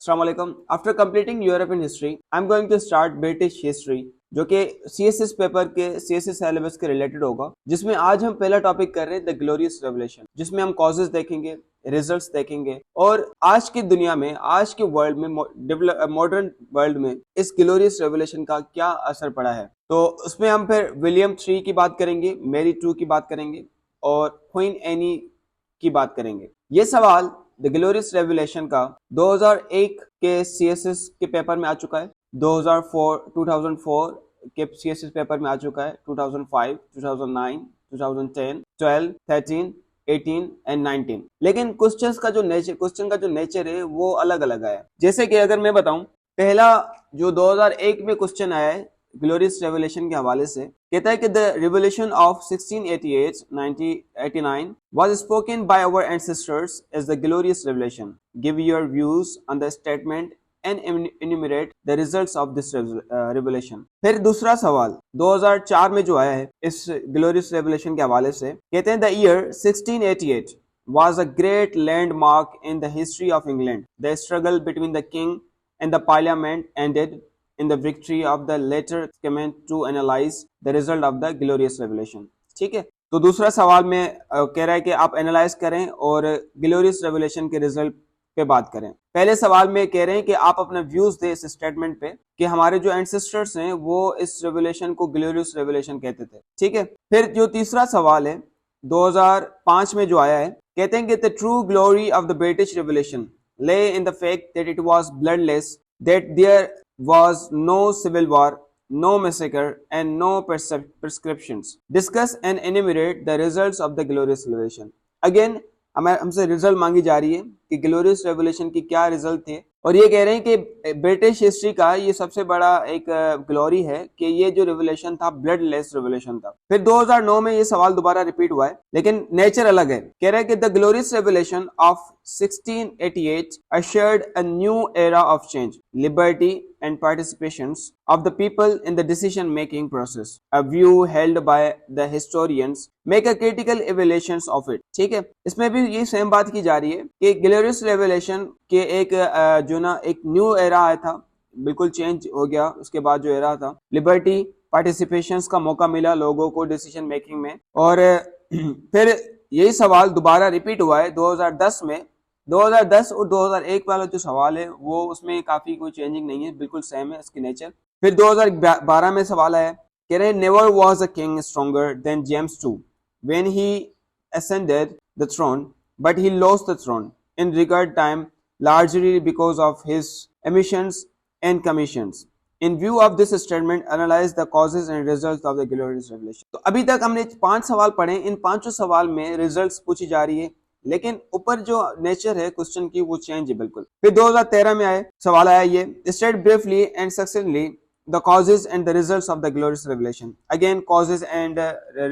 अस्सलाम वालेकुम। After completing European history I am going to start British history, जो कि सीएसएस पेपर के सीएसएस सिलेबस के रिलेटेड होगा, जिसमें आज हम पहला टॉपिक कर रहे हैं द ग्लोरियस रेवोल्यूशन, जिसमें हम कॉजेज देखेंगे, रिजल्ट्स देखेंगे और आज की दुनिया में, आज के वर्ल्ड में, मॉडर्न वर्ल्ड में इस ग्लोरियस रेवोल्यूशन का क्या असर पड़ा है। तो उसमें हम फिर विलियम 3 की बात करेंगे, मैरी 2 की बात करेंगे और क्वीन एनी की बात करेंगे। ये सवाल द ग्लोरियस रेवोल्यूशन का 2001 के सीएसएस के पेपर में आ चुका है, 2004 के सीएसएस पेपर में आ चुका है, 2005, 2009, 2010, 12, 13, 18 एंड 19। लेकिन क्वेश्चन का जो नेचर है वो अलग अलग आया। जैसे कि अगर मैं बताऊं, पहला जो 2001 में क्वेश्चन आया है ग्लोरियस रेवोल्यूशन के हवाले से, कहता है कि the revolution of 1688-1989 was spoken by our ancestors as the glorious revolution. Give your views on the statement and enumerate the results of this revolution. फिर दूसरा सवाल 2004 में जो आया है इस ग्लोरियस रेवोल्यूशन के हवाले से, कहते हैं the year 1688 was a great landmark in the history of England. The struggle between the king and the parliament ended in the victory of the latter command to analyze the result of the glorious revolution. ठीक है, तो दूसरा सवाल में कह रहा है कि आप एनालाइज करें और ग्लोरियस रेवोल्यूशन के रिजल्ट पे बात करें। पहले सवाल में कह रहे हैं कि आप अपने व्यूज दें इस स्टेटमेंट पे कि हमारे जो एंसेस्टर्स हैं वो इस रेवोल्यूशन को ग्लोरियस रेवोल्यूशन कहते थे। ठीक है, फिर जो तीसरा सवाल है 2005 में जो आया है, कहते हैं कि the true glory of the British revolution lay in the fact that it was bloodless, that there was no civil war, no massacre, and no prescriptions. Discuss and enumerate the results of the glorious revolution. Again, हमसे result मांगी जा रही है कि glorious revolution की क्या result थे, और ये कह रहे हैं कि ब्रिटिश हिस्ट्री का ये सबसे बड़ा एक ग्लोरी है कि ये जो रेवोल्यूशन था ब्लडलेस रेवोल्यूशन था। फिर 2009 में ये सवाल दोबारा रिपीट हुआ है, लेकिन नेचर अलग है। कह रहे हैं कि the glorious revolution of 1688 assured a new era of change, liberty and participations of the people in the decision making process. A view held by the historians make a critical evaluations of it. ठीक है, इसमें भी ये same बात की जा रही है कि ग्लोरियस रेवोल्यूशन के एक जो ना एक न्यू एरा आया था, बिल्कुल चेंज हो गया। उसके बाद जो एरा था, लिबर्टी, पार्टिसिपेशंस का मौका मिला लोगों को डिसीजन मेकिंग में। और फिर यही सवाल दोबारा रिपीट हुआ है 2010 में। 2010 और 2001 वाला जो सवाल है वो उसमें काफी कोई चेंजिंग नहीं है, बिल्कुल सेम है इसकी नेचर। फिर 2012 में सवाल आया, कह रहे हैं never was a king stronger than James two when he ascended the throne, but he lost the throne in regard time largely because of his emissions and commissions. In view of this statement, analyze the causes and results of the glorious revolution. तो अभी तक हमने 5 सवाल पढ़े। इन 5 सवाल में results पूछी जा रही है, लेकिन ऊपर जो नेचर है क्वेश्चन की वो चेंज है बिल्कुल। फिर 2013 में आए सवाल आया ये, state briefly and succinctly the causes and the results of the glorious revelation. Again causes and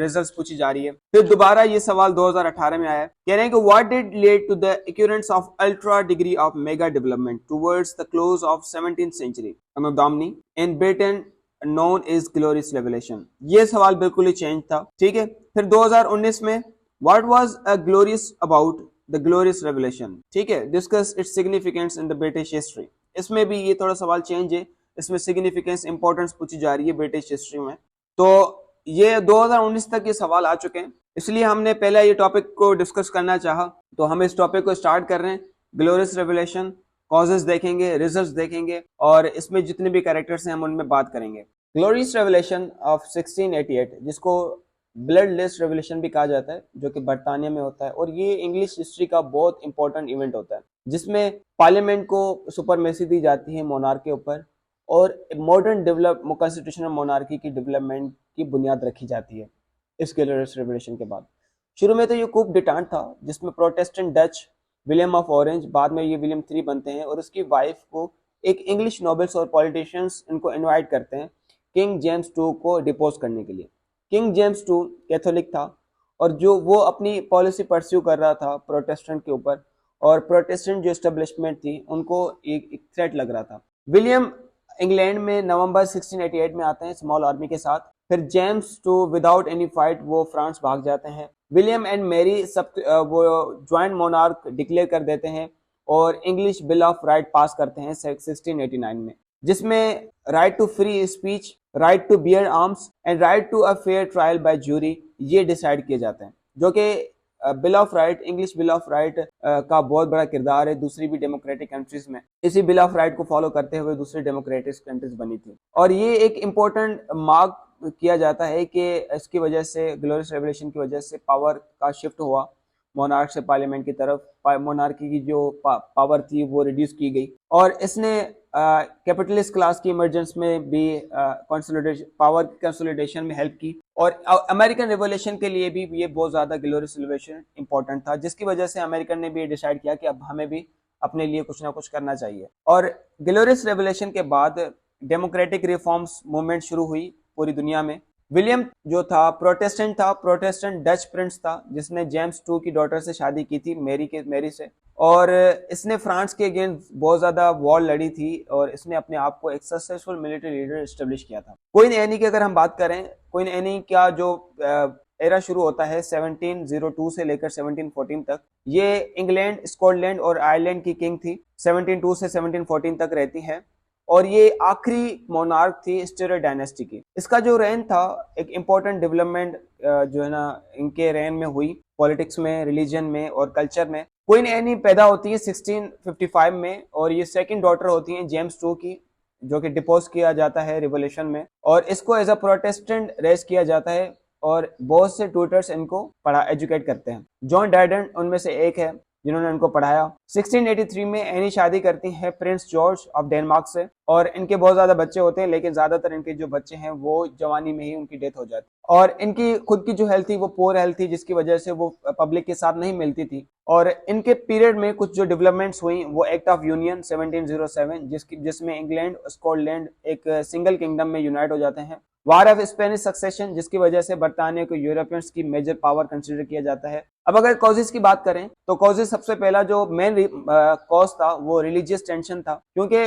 results पूछी जा रही है। फिर दोबारा ये सवाल 2018 में आया, कह रहे हैं कि what did lead to the occurrence of ultra degree of mega development towards the close of 17th century anno in Britain known as glorious revelation. ये सवाल बिल्कुल ही चेंज था। ठीक है, फिर 2019 में what was a glorious about the glorious revelation. ठीक है, discuss its significance in the British history. इसमें भी ये थोड़ा सवाल चेंज है, इसमें सिग्निफिकेंस इंपॉर्टेंस पूछी जा रही है ब्रिटिश हिस्ट्री में। तो ये 2019 तक ये सवाल आ चुके हैं, इसलिए हमने पहले ये टॉपिक को डिस्कस करना चाहा। तो हम इस टॉपिक को स्टार्ट कर रहे हैं। ग्लोरियस रेवोल्यूशन, कॉजेस देखेंगे, रिजल्ट्स देखेंगे और इसमें जितने भी कैरेक्टर्स हैं हम उनमें बात करेंगे। ग्लोरियस रेवोल्यूशन ऑफ 1688, जिसको ब्लडलेस रेवोल्यूशन भी कहा जाता है, जो कि बरतानिया में होता है, और ये इंग्लिश हिस्ट्री का बहुत इंपॉर्टेंट इवेंट होता है, जिसमें पार्लियामेंट को सुपरमेसी दी जाती है मोनार्क के ऊपर और मॉडर्न कॉन्स्टिट्यूशनल मोनार्की की डेवलपमेंट की बुनियाद रखी जाती है इस ग्लोरियस रेवोल्यूशन के बाद। शुरू में तो ये कूप डिटांट था, जिसमें Protestant Dutch William of orange, बाद में ये विलियम 3 बनते हैं, और उसकी वाइफ को एक इंग्लिश नोबल्स और पॉलिटिशियंस इनको इनवाइट करते हैं किंग जेम्स 2 को डिपोज करने के लिए। किंग जेम्स 2 कैथोलिक था और जो वो अपनी पॉलिसी परस्यू कर रहा था प्रोटेस्टेंट के ऊपर, और प्रोटेस्टेंट जो एस्टेब्लिशमेंट थी उनको एक थ्रेट लग रहा था। विलियम इंग्लैंड में नवंबर 1688 में आते हैं स्मॉल आर्मी के साथ। फिर जेम्स 2 विदाउट एनी फाइट वो फ्रांस भाग जाते हैं। विलियम एंड मैरी सब वो ज्वाइंट मोनार्क डिक्लेयर कर देते हैं और English bill of right pass करते हैं 1689 में, जिसमें right to free speech, right to bear arms and right to a fair trial by jury ये डिसाइड किए जाते हैं, जो कि bill of right, English bill of right का बहुत बड़ा किरदार है दूसरी भी डेमोक्रेटिक कंट्रीज में। इसी बिल ऑफ राइट को फॉलो करते हुए दूसरी डेमोक्रेटिक कंट्रीज बनी थी, और ये एक इम्पोर्टेंट मार्क किया जाता है कि इसकी वजह से, ग्लोरियस रेवोल्यूशन की वजह से पावर का शिफ्ट हुआ मोनार्क से पार्लियामेंट की तरफ। मोनार्की की जो पावर थी वो रिड्यूस की गई, और इसने कैपिटलिस्ट क्लास की इमरजेंस में भी कंसोलिडेशन, पावर कंसोलिडेशन में हेल्प की। और अमेरिकन रिवोल्यूशन के लिए भी ये बहुत ज्यादा ग्लोरियस रेवोल्यूशन इंपॉर्टेंट था, जिसकी वजह से अमेरिकन ने भी डिसाइड किया कि अब हमें भी अपने लिए कुछ ना कुछ करना चाहिए। और ग्लोरियस रेवोल्यूशन के बाद डेमोक्रेटिक रिफॉर्म्स मूवमेंट शुरू हुई पूरी दुनिया में। विलियम जो था प्रोटेस्टेंट डच प्रिंस था, जिसने जेम्स टू की डॉटर से शादी की थी, मेरी से, और इसने फ्रांस के अगेंस्ट बहुत ज्यादा वॉर लड़ी थी, और इसने अपने आप को एक सक्सेसफुल मिलिट्री लीडर एस्टेब्लिश किया था। क्वीन एनी की अगर हम बात करें, क्वीन एनी का जो एरा शुरू होता है 1702 से लेकर 1714 तक, ये इंग्लैंड, स्कॉटलैंड और आयरलैंड की किंग थी। 1702 से 1714 तक रहती है, और ये आखिरी मोनार्क थी स्टुअर्ट डायनेस्टी की। इसका जो रेन था, एक इम्पोर्टेंट डेवलपमेंट जो है ना इनके रेन में हुई, पॉलिटिक्स में, रिलीजन में और कल्चर में। क्वीन एनी पैदा होती है 1655 में, और ये सेकंड डॉटर होती है जेम्स टू की, जो कि डिपोज किया जाता है रिवोल्यूशन में, और इसको एज अ प्रोटेस्टेंट रेज किया जाता है, और बहुत से ट्यूटर्स इनको एजुकेट करते हैं। जॉन डायडन उनमें से एक है जिन्होंने उनको पढ़ाया। 1683 में एनी शादी करती है प्रिंस जॉर्ज ऑफ डेनमार्क से, और इनके बहुत ज्यादा बच्चे होते हैं, लेकिन ज्यादातर इनके जो बच्चे हैं वो जवानी में ही उनकी डेथ हो जाती है। और इनकी खुद की जो हेल्थ थी वो पुअर हेल्थ थी, जिसकी वजह से वो पब्लिक के साथ नहीं मिलती थी। और इनके पीरियड में कुछ जो डेवलपमेंट्स हुई, वो एक्ट ऑफ यूनियन 1707, जिसमें इंग्लैंड, स्कॉटलैंड एक सिंगल किंगडम में यूनाइट हो जाते हैं। वार ऑफ स्पेनिश सक्सेशन, जिसकी वजह से बर्तानिया को यूरोपियंस की मेजर पावर कंसिडर किया जाता है। अब अगर कॉजेस की बात करें, तो कॉजेस सबसे पहला जो मेन कॉज था वो रिलीजियस टेंशन था, क्योंकि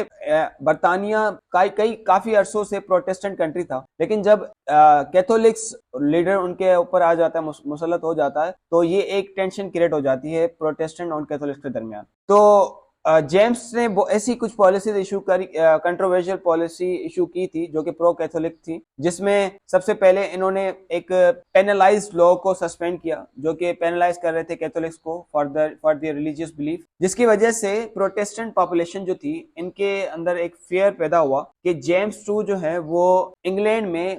बर्तानिया काफी अरसों से प्रोटेस्टेंट कंट्री था, लेकिन जब कैथोलिक्स लीडर उनके ऊपर आ जाता है, मुसल्लत हो जाता है, तो ये एक टेंशन क्रिएट हो जाती है प्रोटेस्टेंट और कैथोलिक्स के दरमियान। तो जेम्स ने ऐसी कुछ पॉलिसीज इशू करी, कंट्रोवर्शियल पॉलिसी इशू की थी, जो कि प्रो कैथोलिक थी, जिसमें सबसे पहले इन्होंने एक पेनलाइज्ड लॉ को सस्पेंड किया, जो कि पेनलाइज कर रहे थे कैथोलिक्स को फॉर द रिलीजियस बिलीफ, जिसकी वजह से प्रोटेस्टेंट पॉपुलेशन जो थी, इनके अंदर एक फियर पैदा हुआ कि जेम्स टू जो है वो इंग्लैंड में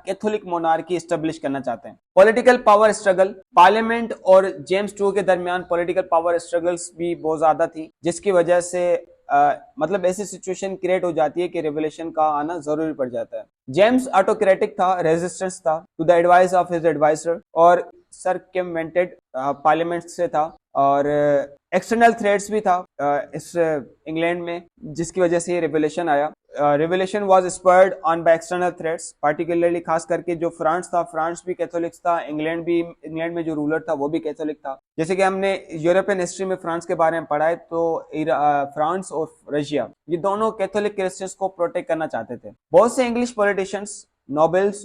कैथोलिक मोनार्की एस्टेब्लिश करना चाहते हैं। पॉलिटिकल पावर स्ट्रगल, पार्लियामेंट और जेम्स टू के दरमियान पॉलिटिकल पावर स्ट्रगल्स भी बहुत ज्यादा थी, जिसकी वजह से मतलब ऐसी सिचुएशन क्रिएट हो जाती है कि रेवोल्यूशन का आना जरूरी पड़ जाता है। जेम्स ऑटोक्रेटिक था, रेजिस्टेंस था to the advice of his adviser, और सरकमवेंटेड पार्लियामेंट से था, और एक्सटर्नल थ्रेट्स भी था इस इंग्लैंड में, जिसकी वजह से ये रेवोल्यूशन आया। Revolution was spurred on by external threats, particularly खास करके जो फ्रांस था, फ्रांस भी कैथोलिक्स था, इंग्लैंड में जो रूलर था वो भी कैथोलिक था। जैसे कि हमने यूरोपियन हिस्ट्री में फ्रांस के बारे में पढ़ा है, तो फ्रांस और रशिया, ये दोनों कैथोलिक क्रिश्चियंस को प्रोटेक्ट करना चाहते थे। बहुत से English politicians, nobles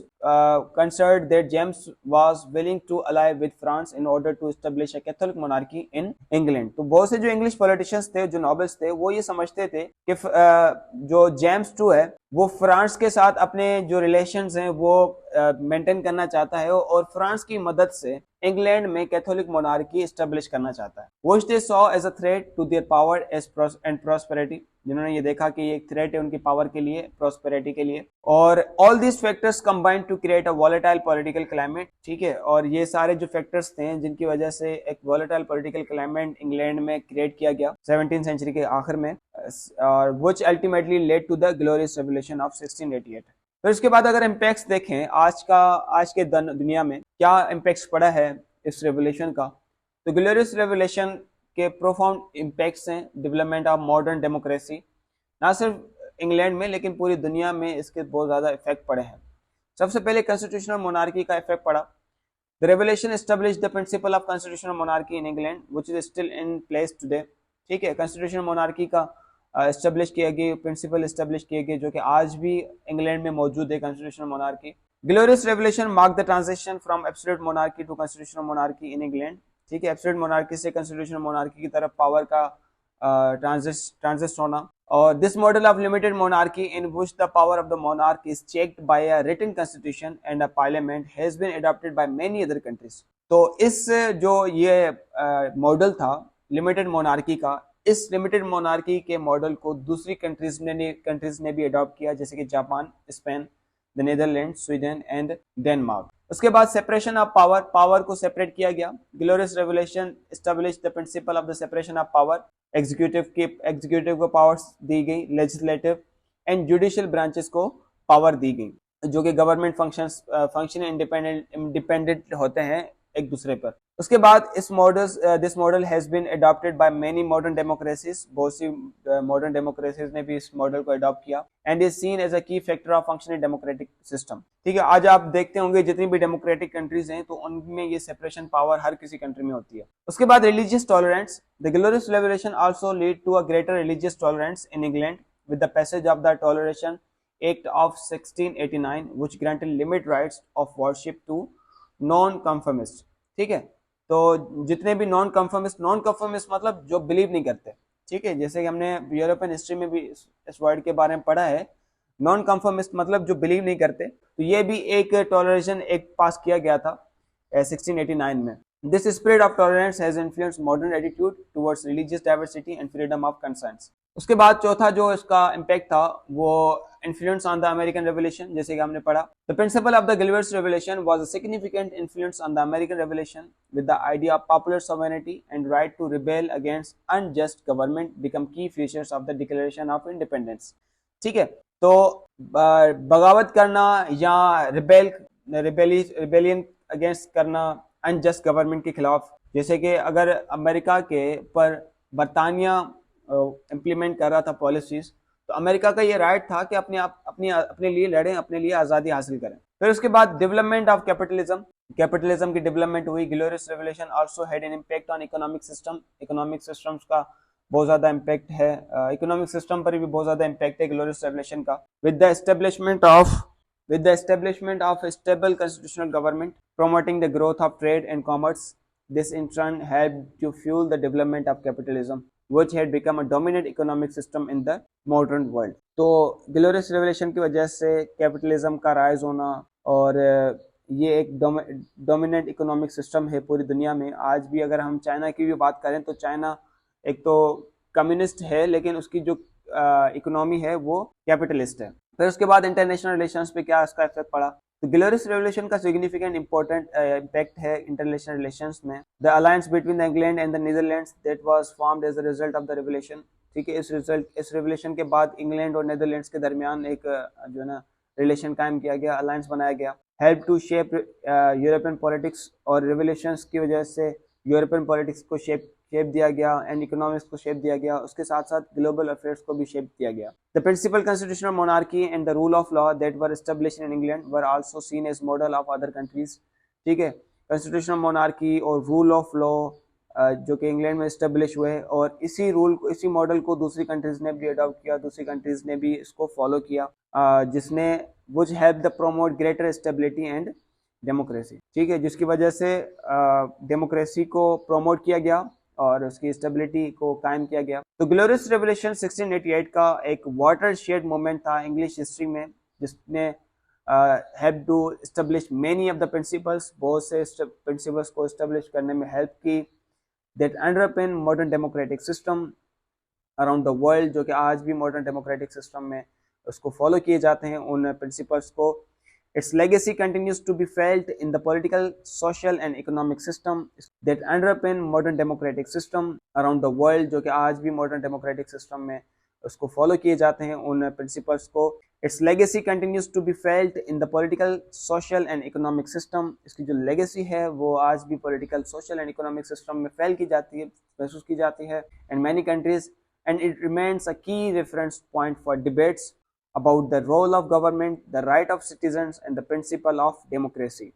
considered that James was willing to ally with France in order to establish a Catholic monarchy in England। तो बहुत से जो इंग्लिश पॉलिटिशियंस थे, जो नॉबल्स थे, वो ये समझते थे कि जो जेम्स टू है वो फ्रांस के साथ अपने जो रिलेशंस हैं वो मेंटेन करना चाहता है, और फ्रांस की मदद से इंग्लैंड में कैथोलिक मोनार्की एस्टेब्लिश करना चाहता है। Which they saw as a threat to their power and prosperity, जिन्होंने ये देखा कि ये एक थ्रेट है उनकी पावर के लिए, प्रॉस्पेरिटी के लिए। और all these factors combined to create a volatile political climate, ठीक है, और ये सारे जो फैक्टर्स थे जिनकी वजह से एक वॉलेटाइल पॉलिटिकल क्लाइमेट इंग्लैंड में क्रिएट किया गया 17th सेंचुरी के आखिर में, और which ultimately led to the glorious revolution of 1688। फिर उसके बाद अगर इम्पैक्ट्स देखें आज के दुनिया में क्या इम्पैक्ट्स पड़ा है इस रेवोल्यूशन का, तो ग्लोरियस रेवोल्यूशन के प्रोफाउंड इम्पैक्ट्स हैं डेवलपमेंट ऑफ मॉडर्न डेमोक्रेसी, ना सिर्फ इंग्लैंड में लेकिन पूरी दुनिया में इसके बहुत ज़्यादा इफेक्ट पड़े हैं। सबसे पहले कॉन्स्टिट्यूशनल मोनार्की का इफेक्ट पड़ा। The revolution established the principle of constitutional monarchy in England which is still in place today, ठीक है, कॉन्स्टिट्यूशनल मोनार्की का एस्टेब्लिश किए गए, प्रिंसिपल एस्टेब्लिश किए गए, जो कि आज भी इंग्लैंड में मौजूद है constitutional monarchy. Glorious revolution mark the transition from absolute monarchy to constitutional monarchy in England, ठीक है, एब्सोल्यूट मोनार्की से कॉन्स्टिट्यूशनल मोनार्की की तरफ पावर का ट्रांजिस्ट होना। और this model of limited monarchy in which the power of the monarch is checked by a written constitution and a parliament has been adopted by many other countries. तो इस जो ये मॉडल था लिमिटेड मोनार्की का, इस limited monarchy के model को दूसरी कंट्रीज ने भी अडॉप्ट किया, जैसे कि Japan, Spain, the Netherland, Sweden and Denmark. उसके बाद सेपरेशन ऑफ पावर, पावर को सेपरेट किया गया। Glorious revolution establish the principle of the separation of power. Executive को पावर्स दी गई, लेजिस्लेटिव एंड जुडिशियल ब्रांचेस को पावर दी गई, जो कि गवर्नमेंट फंक्शन इंडिपेंडेंट होते हैं एक दूसरे पर। उसके बाद this model has been adopted by many modern democracies, बहुत सी मॉडर्न डेमोक्रेसीज ने भी इस मॉडल को अडॉप्ट किया, and is seen as a key factor of functioning democratic system. ठीक है, आज आप देखते होंगे जितनी भी डेमोक्रेटिक कंट्रीज हैं तो उनमें ये सेपरेशन पावर हर किसी कंट्री में होती है। उसके बाद religious tolerance, the glorious revolution also lead to a greater religious tolerance in England with the passage of the toleration act of 1689 which granted limit rights of worship to non-conformists। ठीक है, तो जितने भी नॉन कन्फर्मिस्ट मतलब जो believe नहीं करते। ठीक है, जैसे कि हमने यूरोपियन हिस्ट्री में भी इस वर्ड के बारे में पढ़ा है, नॉन कन्फर्मिस्ट मतलब जो बिलीव नहीं करते। तो ये भी एक टॉलरेशन एक्ट पास किया गया था 1689 में। This spirit of tolerance has influenced modern attitude towards religious diversity and freedom of concerns. उसके बाद चौथा जो इसका इम्पैक्ट था वो influence on the American Revolution, जैसे कि हमने पढ़ा। The principle of the Glorious Revolution was a significant influence on the American Revolution, with the idea of popular sovereignty and right to rebel against unjust government become key features of the Declaration of Independence। ठीक है, तो बगावत करना या rebellion against करना unjust government के खिलाफ, जैसे कि अगर अमेरिका के पर बरतानिया इम्प्लीमेंट कर रहा था पॉलिसीज, तो अमेरिका का ये राइट था कि अपने लिए लड़ें, अपने लिए आज़ादी हासिल करें। फिर उसके बाद डेवलपमेंट ऑफ कैपिटलिज्म की डेवलपमेंट हुई। Glorious revolution also had an impact on economic systems का बहुत ज़्यादा इम्पैक्ट है, इकोनॉमिक सिस्टम पर भी बहुत ज़्यादा इम्पैक्ट है ग्लोरियस रेवोल्यूशन का। With the establishment of stable constitutional government promoting the growth of trade and commerce, this in turn helped to fuel the development of capitalism which had become a dominant economic system in the modern world। तो glorious revolution की वजह से capitalism का rise होना और ये एक dominant economic system है पूरी दुनिया में। आज भी अगर हम चाइना की भी बात करें तो चाइना एक तो कम्युनिस्ट है, लेकिन उसकी जो इकोनॉमी है वो कैपिटलिस्ट है। फिर उसके बाद इंटरनेशनल रिलेशंस पे क्या इसका इफेक्ट पड़ा, तो ग्लोरियस रेवोल्यूशन का सिग्निफिकेंट इंपॉर्टेंट इम्पैक्ट है इंटरनेशनल रिलेशंस में। The alliance between the England and the Netherlands that was formed as a result of the revolution. ठीक है, इस रेवोल्यूशन के बाद इंग्लैंड और नीदरलैंड्स के दरमियान एक जो है ना रिलेशन कायम किया गया, अलायंस बनाया गया। Help to shape European politics, और रेवोल्यूशंस की वजह से यूरोपियन पॉलिटिक्स को शेप दिया गया एंड इकोनॉमिक्स को शेप दिया गया, उसके साथ साथ ग्लोबल अफेयर्स को भी शेप दिया गया। The principle constitutional monarchy and the rule of law that were established in England were also seen as model of other countries. ठीक है, कॉन्स्टिट्यूशनल मोनार्की और रूल ऑफ लॉ जो कि इंग्लैंड में एस्टेब्लिश हुए, और इसी मॉडल को दूसरी कंट्रीज ने भी अडॉप्ट किया, दूसरी कंट्रीज ने भी इसको फॉलो किया, जिसने which help the promote greater stability and democracy। ठीक है, जिसकी वजह से डेमोक्रेसी को प्रोमोट किया गया और उसकी स्टेबिलिटी को कायम किया गया। तो ग्लोरियस रेवोल्यूशन 1688 का एक वाटर शेड मूवमेंट था इंग्लिश हिस्ट्री में, जिसने help to establish many of the principles, बहुत से प्रिंसिपल्स को एस्टेब्लिश करने में हेल्प की, that underpin modern democratic system around the world, जो कि आज भी मॉडर्न डेमोक्रेटिक सिस्टम में उसको फॉलो किए जाते हैं उन प्रिंसिपल्स को। Its legacy continues to be felt in the political, social and economic system that underpin modern democratic system around the world, जो कि आज भी मॉडर्न डेमोक्रेटिक सिस्टम में उसको फॉलो किए जाते हैं उन प्रिंसिपल्स को। Its legacy continues to be felt in the political, social and economic system, इसकी जो लेगेसी है वो आज भी political, social and economic system में फैल की जाती है, महसूस की जाती है in many countries, and it remains a key reference point for debates about the role of government, the right of citizens, and the principle of democracy।